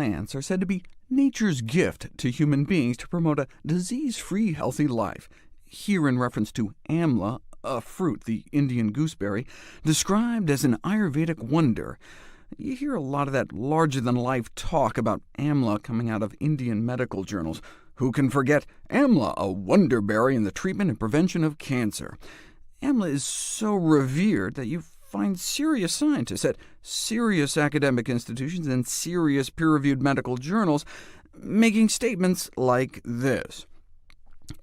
plants are said to be nature's gift to human beings to promote a disease-free, healthy life. Here in reference to amla, a fruit, the Indian gooseberry, described as an Ayurvedic wonder. You hear a lot of that larger-than-life talk about amla coming out of Indian medical journals. Who can forget amla, a wonderberry in the treatment and prevention of cancer? Amla is so revered that you find serious scientists at serious academic institutions and serious peer-reviewed medical journals making statements like this.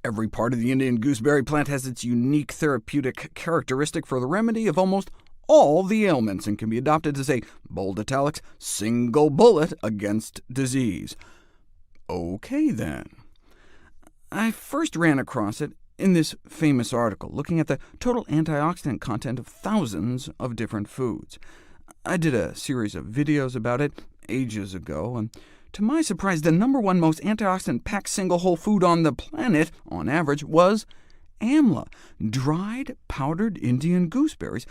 Every part of the Indian gooseberry plant has its unique therapeutic characteristic for the remedy of almost all the ailments, and can be adopted as a, bold italics, single bullet against disease. OK, then. I first ran across it in this famous article, looking at the total antioxidant content of thousands of different foods. I did a series of videos about it ages ago, and to my surprise, the #1 most antioxidant-packed single whole food on the planet, on average, was amla, dried, powdered Indian gooseberries,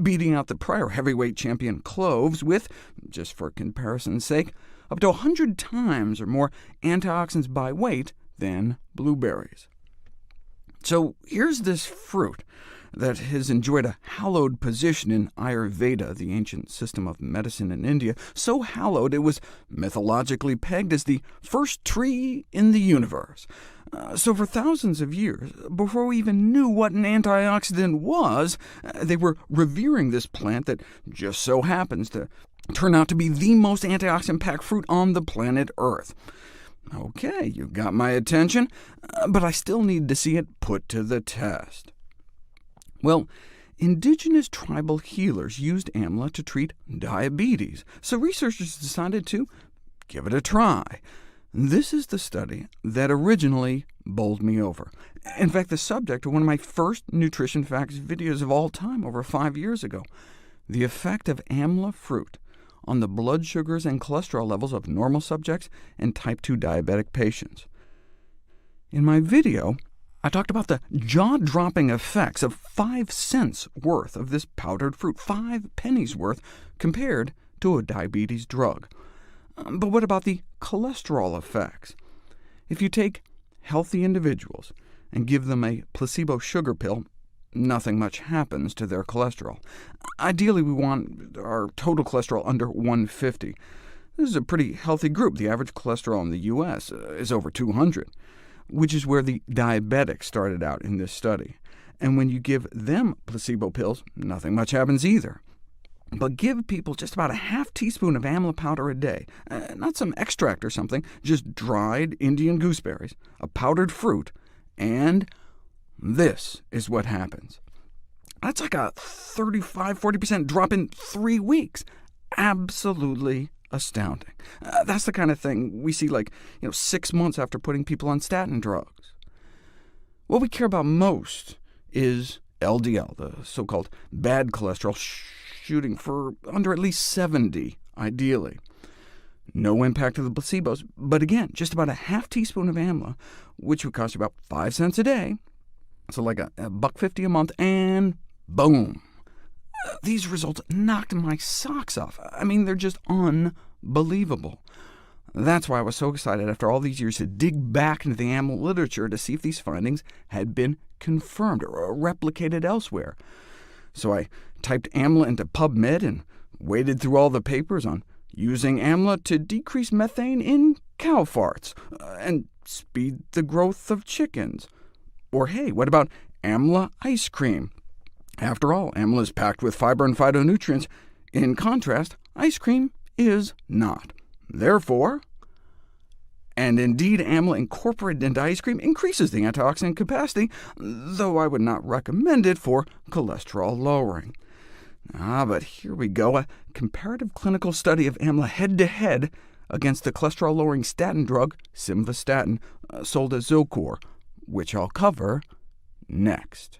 beating out the prior heavyweight champion cloves with, just for comparison's sake, up to 100 times or more antioxidants by weight than blueberries. So here's this fruit that has enjoyed a hallowed position in Ayurveda, the ancient system of medicine in India, so hallowed it was mythologically pegged as the first tree in the universe. So for thousands of years, before we even knew what an antioxidant was, they were revering this plant that just so happens to turn out to be the most antioxidant-packed fruit on the planet Earth. OK, you got my attention, but I still need to see it put to the test. Well, indigenous tribal healers used amla to treat diabetes, so researchers decided to give it a try. This is the study that originally bowled me over. In fact, the subject of one of my first Nutrition Facts videos of all time over 5 years ago, the effect of amla fruit on the blood sugars and cholesterol levels of normal subjects and type 2 diabetic patients. In my video, I talked about the jaw-dropping effects of 5 cents worth of this powdered fruit, 5 pennies worth, compared to a diabetes drug. But what about the cholesterol effects? If you take healthy individuals and give them a placebo sugar pill, nothing much happens to their cholesterol. Ideally, we want our total cholesterol under 150. This is a pretty healthy group. The average cholesterol in the U.S. is over 200, which is where the diabetics started out in this study. And when you give them placebo pills, nothing much happens either. But give people just about a half teaspoon of amla powder a day, not some extract or something, just dried Indian gooseberries, a powdered fruit, and this is what happens. That's like a 35–40% drop in 3 weeks. Absolutely astounding. That's the kind of thing we see 6 months after putting people on statin drugs. What we care about most is LDL, the so-called bad cholesterol, shooting for under at least 70, ideally. No impact of the placebos, but again, just about a half teaspoon of amla, which would cost you about 5 cents a day, so like a $1.50 a month, and boom. These results knocked my socks off. I mean, they're just unbelievable. That's why I was so excited after all these years to dig back into the amla literature to see if these findings had been confirmed or replicated elsewhere. So I typed amla into PubMed and waded through all the papers on using amla to decrease methane in cow farts and speed the growth of chickens. Or hey, what about amla ice cream? After all, amla is packed with fiber and phytonutrients. In contrast, ice cream is not. Therefore, and indeed amla incorporated into ice cream increases the antioxidant capacity, though I would not recommend it for cholesterol lowering. But here we go, a comparative clinical study of amla head-to-head against the cholesterol-lowering statin drug simvastatin, sold as Zocor, which I'll cover next.